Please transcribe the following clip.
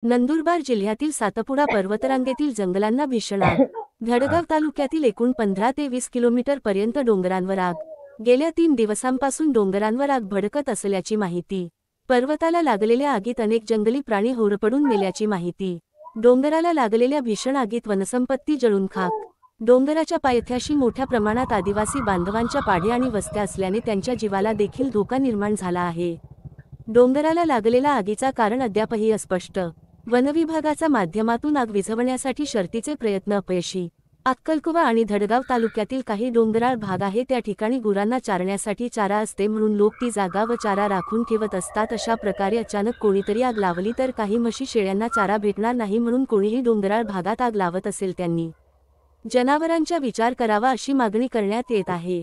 नंदुरबार जिल्ह्यातील सातपुडा पर्वतरांगेतील जंगलांना भीषण आग। धडगाव तालुक्यातील एकूण 15 ते 20 किलोमीटर पर्यंत डोंगरांवर आग। गेल्या 3 दिवसांपासून डोंगरांवर आग भडकत असल्याची माहिती। पर्वताला लागलेल्या आगीत अनेक जंगली प्राणी होरपळून मेल्याची माहिती। डोंगराला लागलेल्या भीषण आगीत वनसंपत्ती जळून खाक। डोंगराच्या पायथ्याशी मोठ्या प्रमाणात आदिवासी बांधवांच्या पाढे आणि वस्त्या असल्याने त्यांच्या जीवाला देखील धोका निर्माण झाला आहे। डोंगराला लागलेला आगीचा कारण अद्यापही अस्पष्ट। वनविभागाच्या माध्यमातून आग विझवण्यासाठी शर्थीचे प्रयत्न अपयशी। अक्कलकुवा आणि धडगाव तालुक्यातील काही डोंगराळ भाग आहे त्या ठिकाणी गुरांना चारण्यासाठी चारा असते म्हणून लोक ती जागा व चारा राखून ठेवत असतात। अशा प्रकारे अचानक कोणीतरी आग लावली तर काही म्हशी शेळ्यांना चारा भेटणार नाही म्हणून कोणीही डोंगराळ भागात आग लावत असेल त्यांनी जनावरांचा विचार करावा अशी मागणी करण्यात येत आहे।